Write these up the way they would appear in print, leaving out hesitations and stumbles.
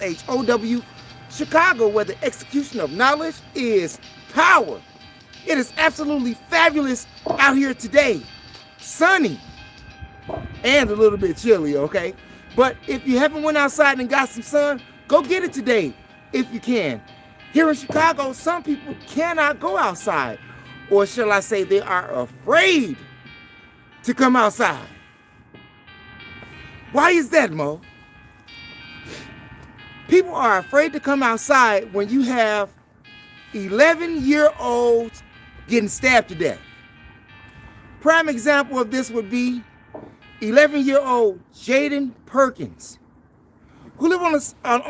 WHOW, Chicago, where the execution of knowledge is power. It is absolutely fabulous out here today. Sunny and a little bit chilly, okay? But if you haven't went outside and got some sun, go get it today if you can. Here in Chicago, some people cannot go outside, or shall I say they are afraid to come outside. Why is that, Mo? People are afraid to come outside when you have 11-year-olds getting stabbed to death. Prime example of this would be 11-year-old Jaden Perkins, who live on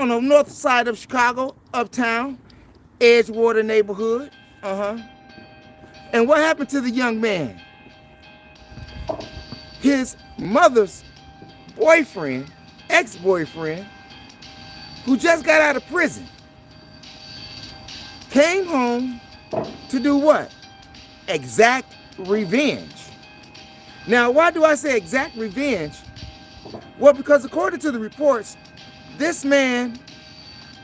the north side of Chicago, uptown, Edgewater neighborhood. And what happened to the young man? His mother's boyfriend, ex-boyfriend, who just got out of prison, came home to do what? Exact revenge. Now, why do I say exact revenge? Well, because according to the reports, this man,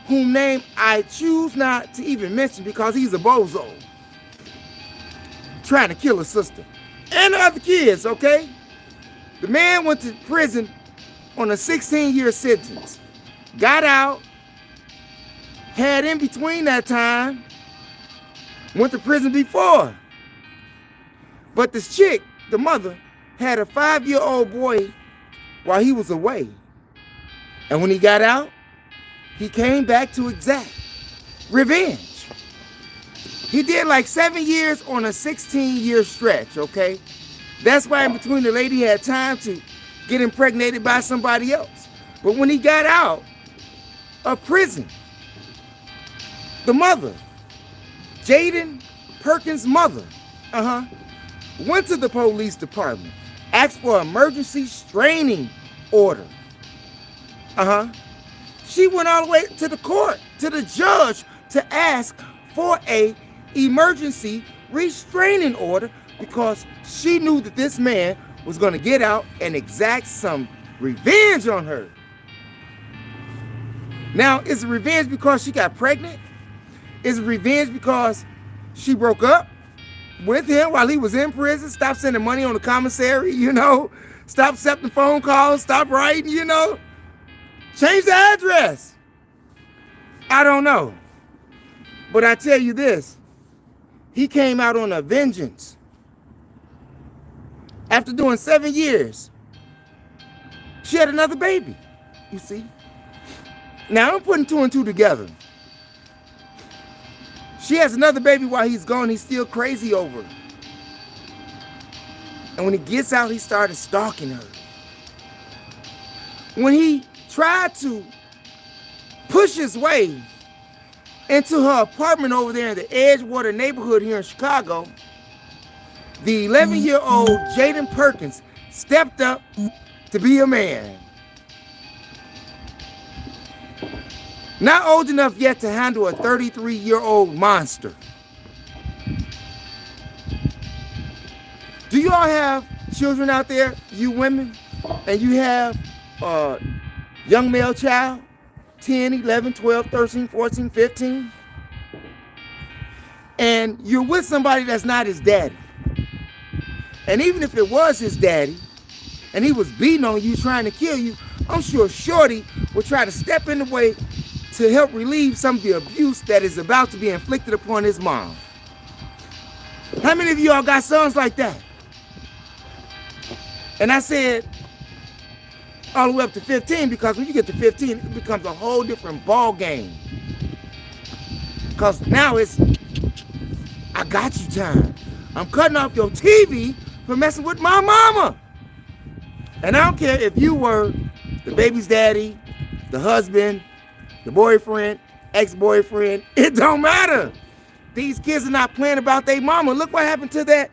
whom name I choose not to even mention because he's a bozo, trying to kill his sister and the other kids, okay? The man went to prison on a 16-year sentence, got out, had in between that time, went to prison before. But this chick, the mother, had a 5-year-old boy while he was away. And when he got out, he came back to exact revenge. He did like 7 years on a 16-year stretch, okay? That's why in between the lady had time to get impregnated by somebody else. But when he got out of prison, the mother, Jaden Perkins' mother, went to the police department, asked for an emergency restraining order. She went all the way to the court, to the judge, to ask for a emergency restraining order because she knew that this man was going to get out and exact some revenge on her. Now, is it revenge because she got pregnant? Is it revenge because she broke up with him while he was in prison, stopped sending money on the commissary, stopped accepting phone calls, stopped writing, change the address? I don't know. But I tell you this, he came out on a vengeance. After doing 7 years, she had another baby, you see. Now, I'm putting 2 and 2 together. She has another baby while he's gone. He's still crazy over her. And when he gets out, he started stalking her. When he tried to push his way into her apartment over there in the Edgewater neighborhood here in Chicago, the 11-year-old Jaden Perkins stepped up to be a man. Not old enough yet to handle a 33-year-old monster. Do you all have children out there, you women, and you have a young male child, 10, 11, 12, 13, 14, 15, and you're with somebody that's not his daddy? And even if it was his daddy, and he was beating on you, trying to kill you, I'm sure Shorty would try to step in the way to help relieve some of the abuse that is about to be inflicted upon his mom. How many of y'all got sons like that? And I said all the way up to 15 because when you get to 15, it becomes a whole different ball game. Because now it's, I got you time. I'm cutting off your TV for messing with my mama. And I don't care if you were the baby's daddy, the husband, the boyfriend, ex-boyfriend, it don't matter. These kids are not playing about their mama. Look what happened to that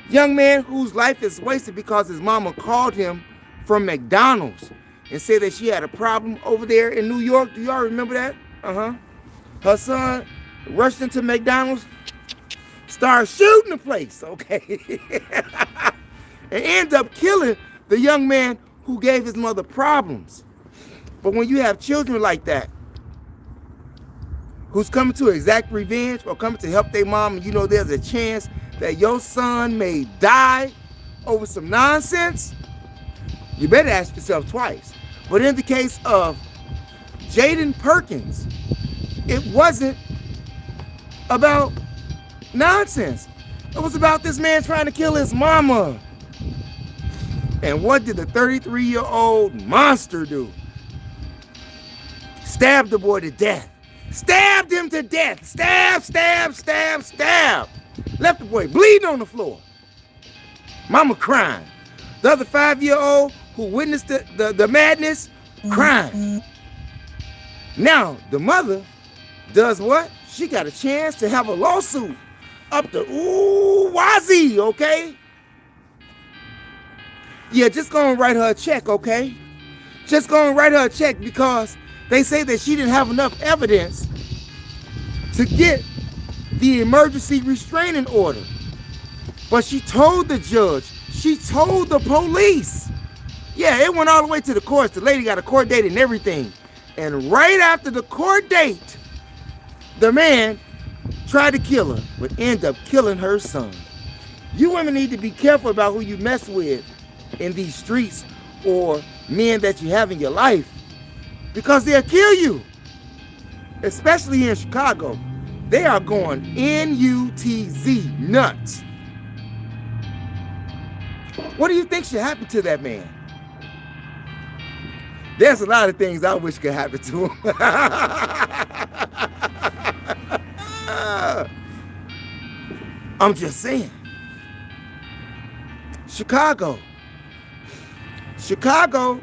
young man whose life is wasted because his mama called him from McDonald's and said that she had a problem over there in New York. Do y'all remember that? Her son rushed into McDonald's, started shooting the place, okay? And ended up killing the young man who gave his mother problems. But when you have children like that, who's coming to exact revenge or coming to help their mom, and you know there's a chance that your son may die over some nonsense, you better ask yourself twice. But in the case of Jaden Perkins, it wasn't about nonsense. It was about this man trying to kill his mama. And what did the 33-year-old monster do? Stabbed the boy to death. Stabbed him to death. Stab, stab, stab, stab. Left the boy bleeding on the floor. Mama crying. The other 5-year-old who witnessed the madness, crying. Now, the mother does what? She got a chance to have a lawsuit up to Wazzy, okay? Yeah, just go and write her a check, okay? Just go and write her a check because they say that she didn't have enough evidence to get the emergency restraining order. But she told the judge, she told the police. Yeah, it went all the way to the courts. The lady got a court date and everything. And right after the court date, the man tried to kill her, but ended up killing her son. You women need to be careful about who you mess with in these streets or men that you have in your life, because they'll kill you. Especially here in Chicago. They are going N-U-T-Z, nuts. What do you think should happen to that man? There's a lot of things I wish could happen to him. I'm just saying. Chicago. Chicago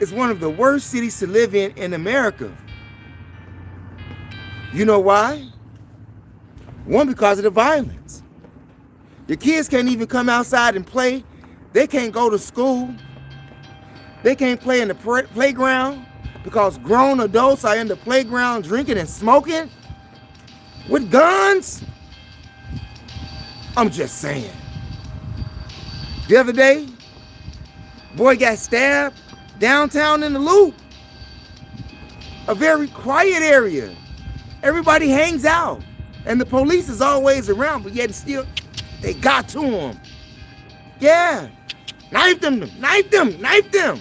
is one of the worst cities to live in America. You know why? One, because of the violence. The kids can't even come outside and play. They can't go to school. They can't play in the playground because grown adults are in the playground drinking and smoking with guns. I'm just saying. The other day, boy got stabbed downtown in the Loop. A very quiet area. Everybody hangs out. And the police is always around, but yet still, they got to him. Yeah. Knifed him, knifed him, knifed him.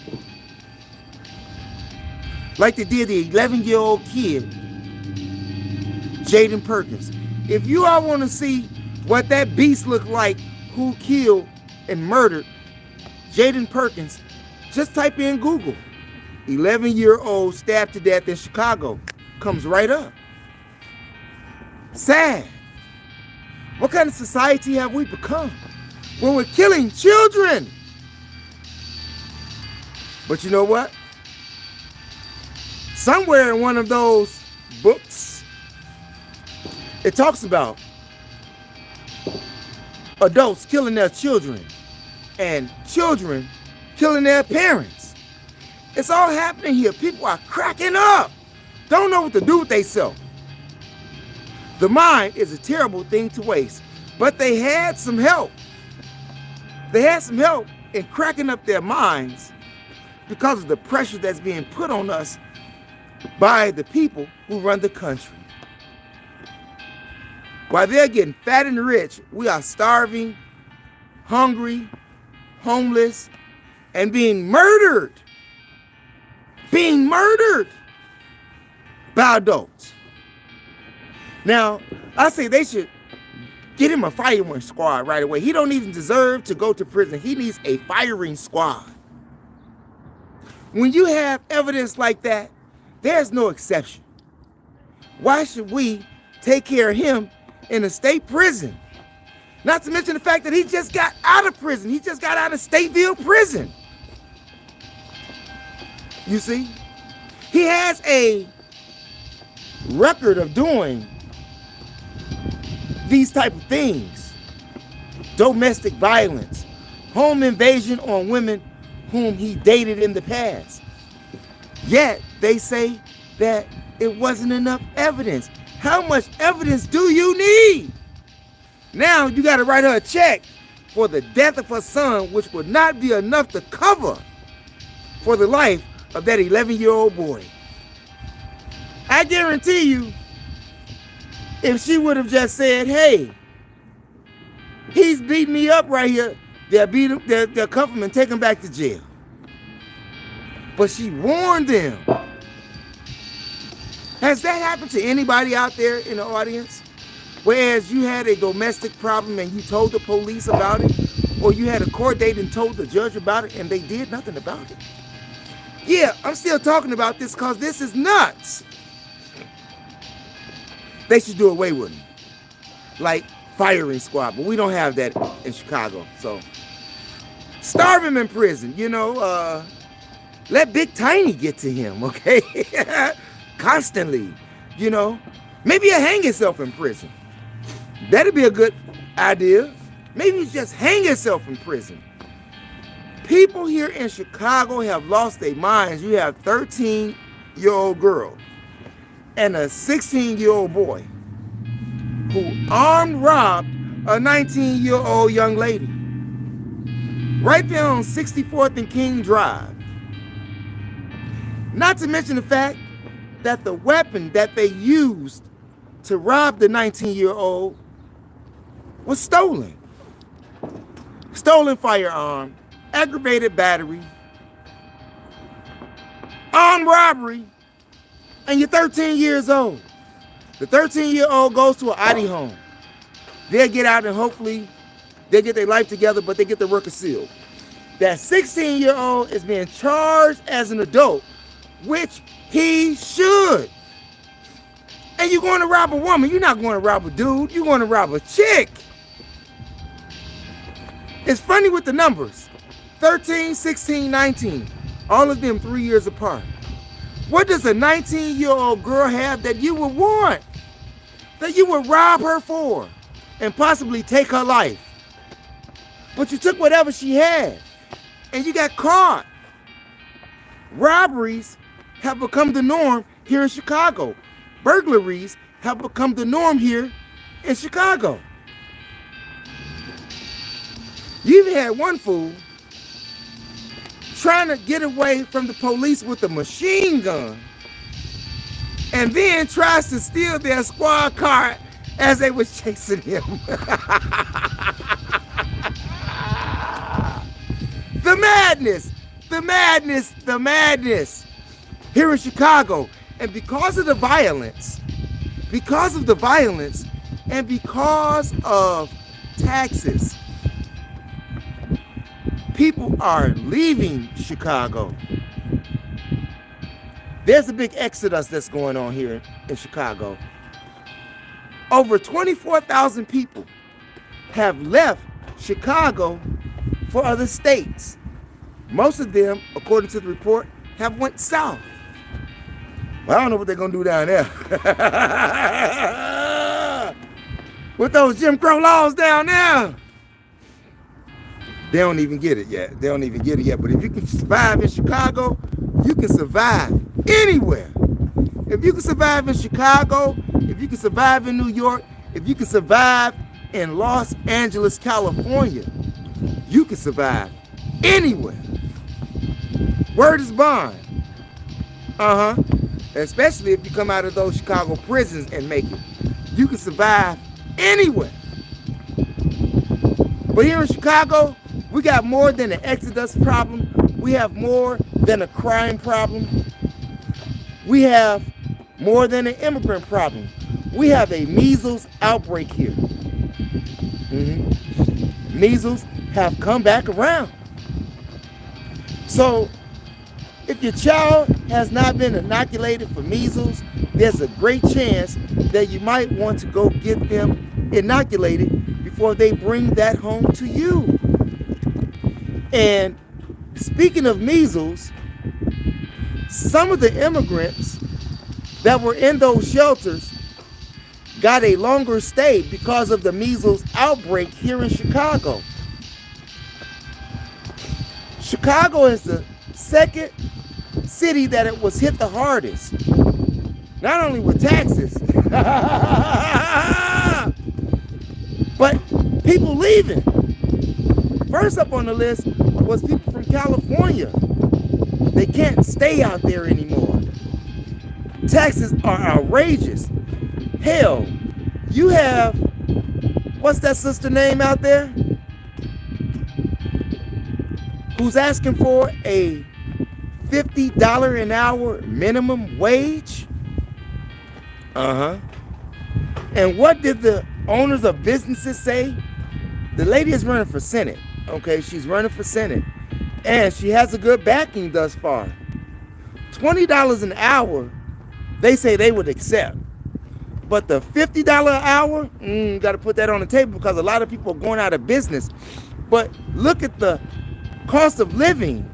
Like they did the 11-year-old kid, Jaden Perkins. If you all want to see what that beast looked like, who killed and murdered Jaden Perkins, just type in Google. 11-year-old stabbed to death in Chicago. Comes right up. Sad. What kind of society have we become when we're killing children? But you know what? Somewhere in one of those books, it talks about adults killing their children and children killing their parents. It's all happening here. People are cracking up. Don't know what to do with themselves. The mind is a terrible thing to waste, but they had some help. They had some help in cracking up their minds because of the pressure that's being put on us by the people who run the country. While they're getting fat and rich, we are starving, hungry, homeless, and being murdered. Being murdered by adults. Now, I say they should get him a firing squad right away. He don't even deserve to go to prison. He needs a firing squad. When you have evidence like that, there's no exception. Why should we take care of him in a state prison? Not to mention the fact that he just got out of prison. He just got out of Stateville prison. You see? He has a record of doing these type of things. Domestic violence, home invasion on women whom he dated in the past. Yet they say that it wasn't enough evidence. How much evidence do you need? Now you got to write her a check for the death of her son, which would not be enough to cover for the life of that 11-year-old boy. I guarantee you, if she would have just said, hey, he's beating me up right here, they'll beat him, they'll cuff him and take him back to jail. But she warned them. Has that happened to anybody out there in the audience? Whereas you had a domestic problem and you told the police about it, or you had a court date and told the judge about it and they did nothing about it? Yeah, I'm still talking about this because this is nuts. They should do away with them. Like firing squad, but we don't have that in Chicago. So starve him in prison, you know, let Big Tiny get to him, okay? Constantly, you know. Maybe he'll hang himself in prison. That'd be a good idea. Maybe you just hang yourself in prison. People here in Chicago have lost their minds. You have a 13-year-old girl and a 16-year-old boy who armed robbed a 19-year-old young lady right there on 64th and King Drive. Not to mention the fact that the weapon that they used to rob the 19-year-old was stolen. Stolen firearm, aggravated battery, armed robbery, and you're 13 years old. The 13-year-old goes to an ID home. They'll get out and hopefully they'll get their life together, but they get the record sealed. That 16-year-old is being charged as an adult, which he should. And you're going to rob a woman. You're not going to rob a dude. You're going to rob a chick. It's funny with the numbers. 13, 16, 19. All of them 3 years apart. What does a 19-year-old girl have that you would want? That you would rob her for and possibly take her life? But you took whatever she had and you got caught. Robberies have become the norm here in Chicago. Burglaries have become the norm here in Chicago. You even had one fool trying to get away from the police with a machine gun and then tries to steal their squad car as they was chasing him. The madness, the madness, the madness here in Chicago. And because of the violence, and because of taxes, people are leaving Chicago. There's a big exodus that's going on here in Chicago. Over 24,000 people have left Chicago for other states. Most of them, according to the report, have went south. Well, I don't know what they're going to do down there. With those Jim Crow laws down there. They don't even get it yet. But if you can survive in Chicago, you can survive anywhere. If you can survive in Chicago, if you can survive in New York, if you can survive in Los Angeles, California, you can survive anywhere. Word is bond. Especially if you come out of those Chicago prisons and make it. You can survive anywhere. But here in Chicago, we got more than an exodus problem. We have more than a crime problem. We have more than an immigrant problem. We have a measles outbreak here. Measles have come back around. So if your child has not been inoculated for measles, there's a great chance that you might want to go get them inoculated before they bring that home to you. And speaking of measles, some of the immigrants that were in those shelters got a longer stay because of the measles outbreak here in Chicago. Chicago is the second city that it was hit the hardest. Not only with taxes, but people leaving. First up on the list was people from California. They can't stay out there anymore. Taxes are outrageous. Hell, you have, what's that sister name out there? Who's asking for a $50 an hour minimum wage? And what did the owners of businesses say? The lady is running for Senate. Okay, she's running for Senate. And she has a good backing thus far. $20 an hour, they say they would accept. But the $50 an hour, got to put that on the table because a lot of people are going out of business. But look at the cost of living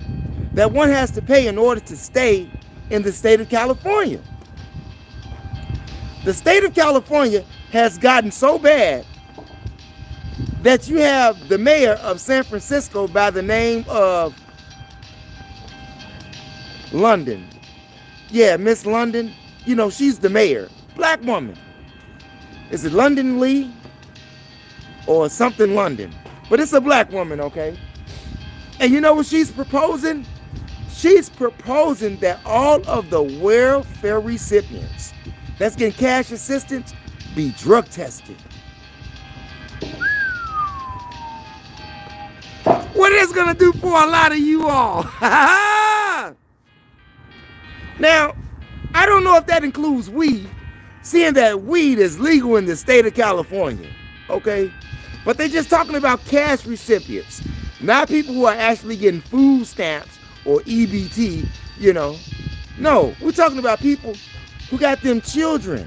that one has to pay in order to stay in the state of California. The state of California has gotten so bad that you have the mayor of San Francisco by the name of London. Yeah, Miss London. You know, she's the mayor. Black woman. Is it London Lee? Or something London? But it's a black woman, okay? And you know what she's proposing? She's proposing that all of the welfare recipients that's getting cash assistance be drug tested. What is gonna do for a lot of you all? Now, I don't know if that includes weed, seeing that weed is legal in the state of California, okay? But they're just talking about cash recipients, not people who are actually getting food stamps or EBT, you know. No, we're talking about people who got them children,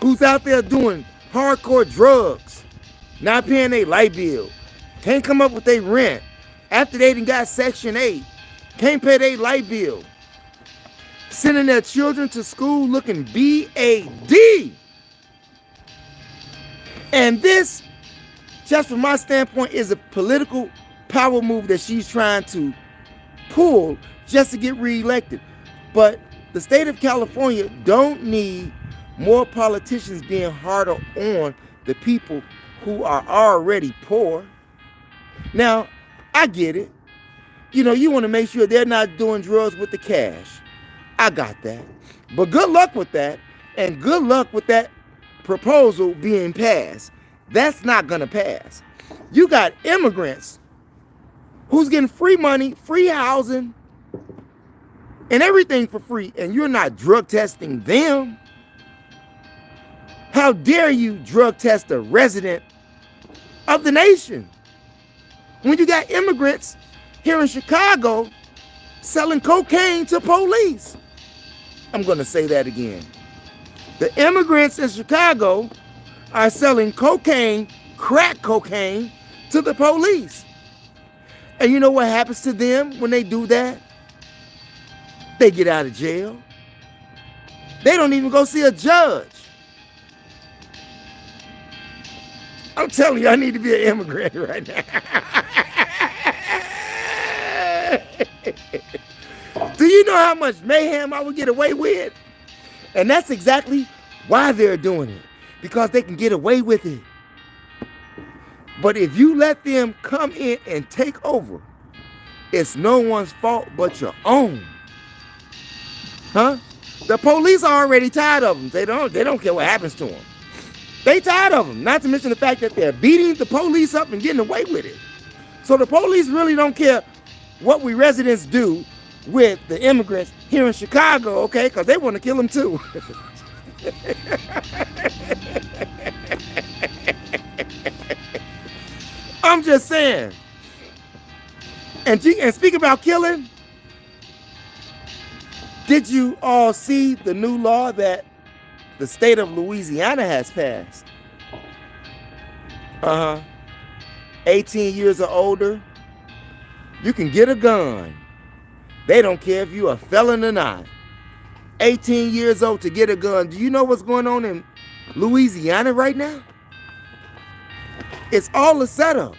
who's out there doing hardcore drugs, not paying their light bill, can't come up with their rent after they done got Section 8, can't pay their light bill, sending their children to school looking BAD. And this, just from my standpoint, is a political power move that she's trying to pull just to get reelected. But the state of California don't need more politicians being harder on the people who are already poor. Now, I get it. You know, you want to make sure they're not doing drugs with the cash. I got that. But good luck with that, and good luck with that proposal being passed. That's not going to pass. You got immigrants who's getting free money, free housing, and everything for free, and you're not drug testing them. How dare you drug test a resident of the nation when you got immigrants here in Chicago selling cocaine to police? I'm going to say that again. The immigrants in Chicago are selling cocaine, crack cocaine, to the police. And you know what happens to them when they do that? They get out of jail. They don't even go see a judge. I'm telling you, I need to be an immigrant right now. Do you know how much mayhem I would get away with? And that's exactly why they're doing it. Because they can get away with it. But if you let them come in and take over, it's no one's fault but your own. Huh? The police are already tired of them. They don't care what happens to them. They tired of them. Not to mention the fact that they're beating the police up and getting away with it. So the police really don't care what we residents do with the immigrants here in Chicago, okay? Because they want to kill them too. I'm just saying. And speak about killing, did you all see the new law that the state of Louisiana has passed? 18 years or older, you can get a gun. They don't care if you're a felon or not. 18 years old to get a gun. Do you know what's going on in Louisiana right now? It's all a setup.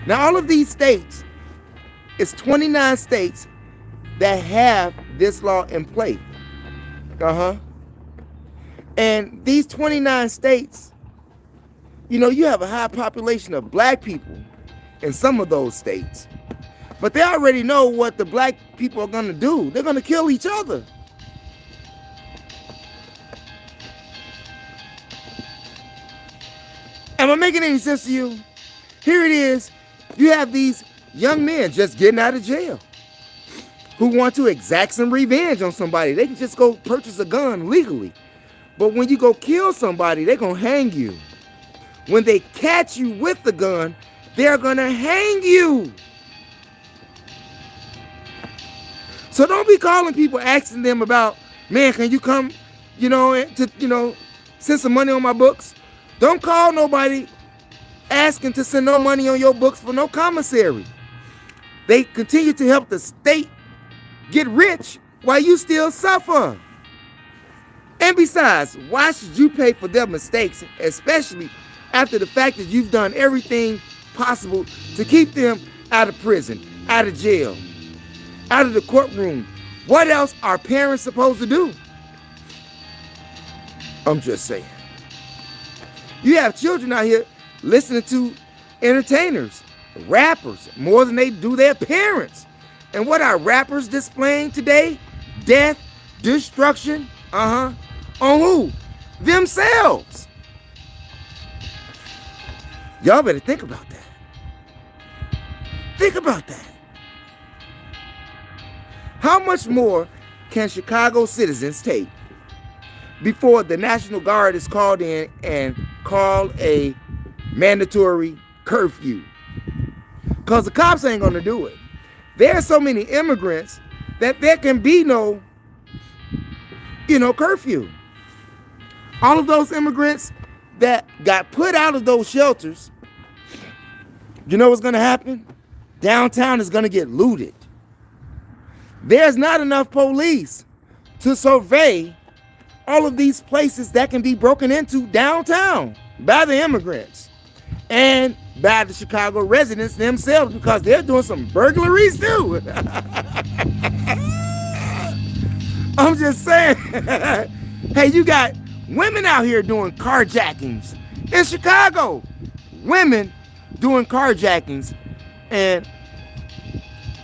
Now, all of these states, it's 29 states that have this law in place. And these 29 states, you know, you have a high population of black people in some of those states. But they already know what the black people are going to do. They're going to kill each other. Am I making any sense to you? Here it is. You have these young men just getting out of jail who want to exact some revenge on somebody. They can just go purchase a gun legally. But when you go kill somebody, they're going to hang you. When they catch you with the gun, they're going to hang you. So don't be calling people asking them about, man, can you come, send some money on my books? Don't call nobody asking to send no money on your books for no commissary. They continue to help the state get rich while you still suffer. And besides, why should you pay for their mistakes, especially after the fact that you've done everything possible to keep them out of prison, out of jail, out of the courtroom? What else are parents supposed to do? I'm just saying. You have children out here listening to entertainers, rappers, more than they do their parents. And what are rappers displaying today? Death, destruction, on who? Themselves. Y'all better think about that. Think about that. How much more can Chicago citizens take before the National Guard is called in and call a mandatory curfew? Because the cops ain't going to do it. There are so many immigrants that there can be no, curfew. All of those immigrants that got put out of those shelters, you know what's going to happen? Downtown is going to get looted. There's not enough police to survey all of these places that can be broken into downtown by the immigrants and by the Chicago residents themselves, because they're doing some burglaries too. I'm just saying. Hey, you got women out here doing carjackings in Chicago. Women doing carjackings, and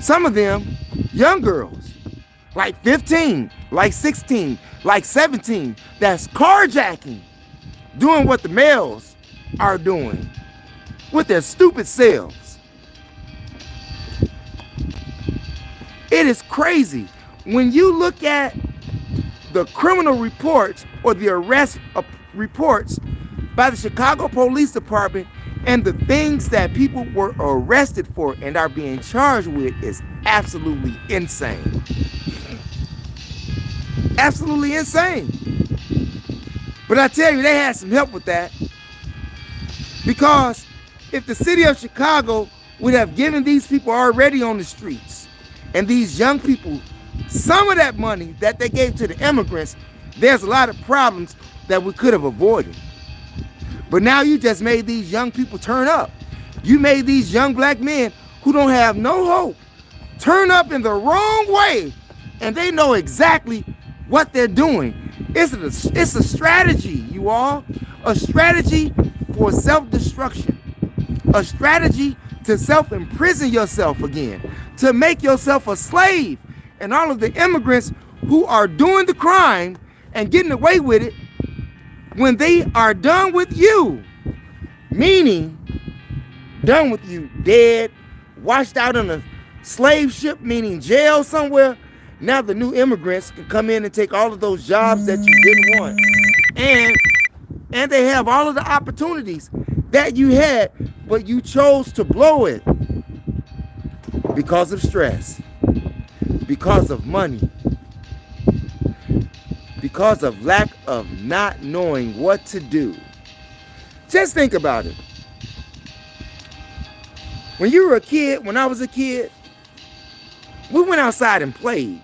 some of them young girls, like 15, like 16, like 17, that's carjacking, doing what the males are doing with their stupid selves. It is crazy. When you look at the criminal reports or the arrest reports by the Chicago Police Department and the things that people were arrested for and are being charged with, is absolutely insane. Absolutely insane. But I tell you, they had some help with that, because if the city of Chicago would have given these people already on the streets and these young people some of that money that they gave to the immigrants, there's a lot of problems that we could have avoided. But now you just made these young people turn up. You made these young black men who don't have no hope turn up in the wrong way, and they know exactly what they're doing. It's a strategy, you all. A strategy for self-destruction. A strategy to self-imprison yourself again, to make yourself a slave. And all of the immigrants who are doing the crime and getting away with it, when they are done with you, meaning done with you, dead, washed out on a slave ship, meaning jail somewhere, now the new immigrants can come in and take all of those jobs that you didn't want. And they have all of the opportunities that you had, but you chose to blow it because of stress, because of money, because of lack of not knowing what to do. Just think about it. When you were a kid, when I was a kid, we went outside and played.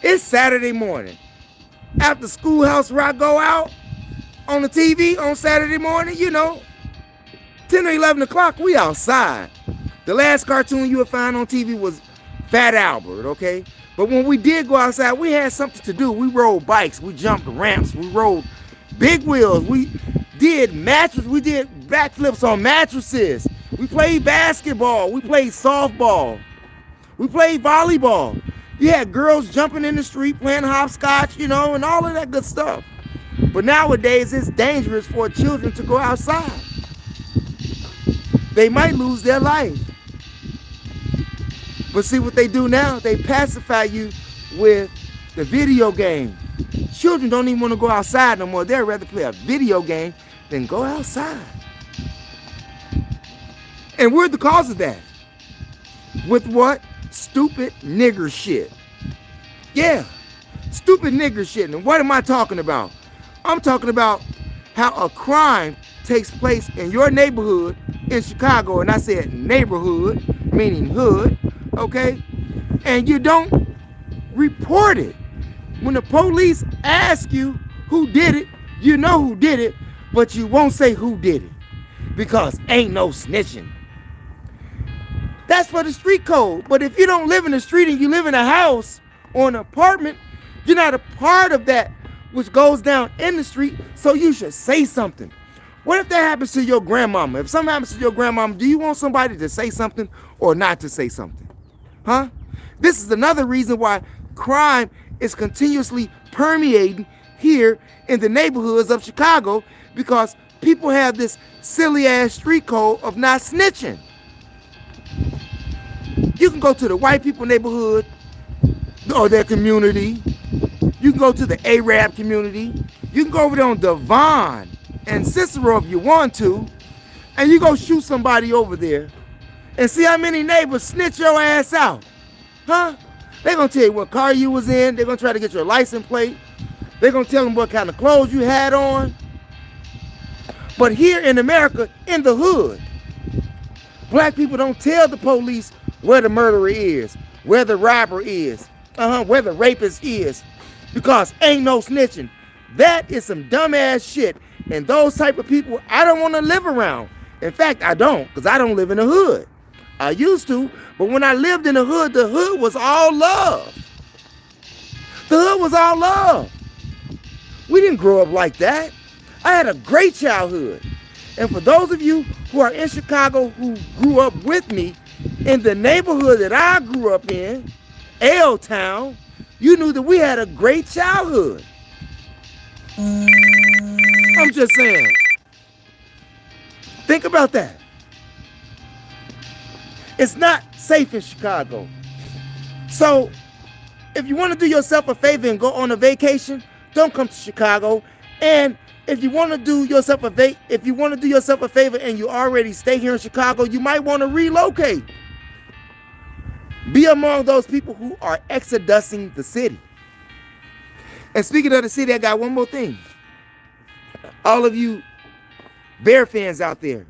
It's Saturday morning. After Schoolhouse Rock go out on the TV on Saturday morning, 10 or 11 o'clock, we outside. The last cartoon you would find on TV was Fat Albert, okay? But when we did go outside, we had something to do. We rode bikes, we jumped ramps, we rode big wheels, we did backflips on mattresses. We played basketball, we played softball. We played volleyball. You had girls jumping in the street playing hopscotch, and all of that good stuff. But nowadays, it's dangerous for children to go outside. They might lose their life. But see what they do now? They pacify you with the video game. Children don't even want to go outside no more. They'd rather play a video game than go outside. And we're the cause of that. With what? Stupid nigger shit. Yeah, stupid nigger shit. And what am I talking about? I'm talking about how a crime takes place in your neighborhood in Chicago. And I said neighborhood, meaning hood, okay? And you don't report it. When the police ask you who did it, you know who did it, but you won't say who did it because ain't no snitching. That's for the street code. But if you don't live in the street and you live in a house or an apartment, you're not a part of that which goes down in the street, so you should say something. What if that happens to your grandmama? If something happens to your grandmama, do you want somebody to say something or not to say something? Huh? This is another reason why crime is continuously permeating here in the neighborhoods of Chicago, because people have this silly ass street code of not snitching. You can go to the white people neighborhood or their community. You can go to the Arab community. You can go over there on Devon and Cicero if you want to, and you go shoot somebody over there and see how many neighbors snitch your ass out. Huh? They're going to tell you what car you was in. They're going to try to get your license plate. They're going to tell them what kind of clothes you had on. But here in America, in the hood, black people don't tell the police where the murderer is, where the robber is, where the rapist is, because ain't no snitching. That is some dumbass shit. And those type of people, I don't want to live around. In fact, I don't, because I don't live in the hood. I used to, but when I lived in the hood was all love. The hood was all love. We didn't grow up like that. I had a great childhood. And for those of you who are in Chicago who grew up with me, in the neighborhood that I grew up in, L-Town, you knew that we had a great childhood. I'm just saying. Think about that. It's not safe in Chicago. So if you want to do yourself a favor and go on a vacation, don't come to Chicago. And if you want to do yourself a favor and you already stay here in Chicago, you might want to relocate. Be among those people who are exodusing the city. And speaking of the city, I got one more thing. All of you Bear fans out there,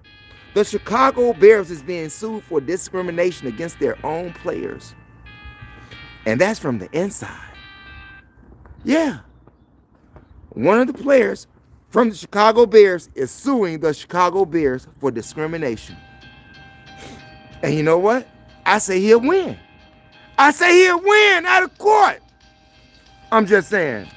the Chicago Bears is being sued for discrimination against their own players. And that's from the inside. Yeah. One of the players from the Chicago Bears is suing the Chicago Bears for discrimination. And you know what? I say he'll win. I say he'll win out of court. I'm just saying.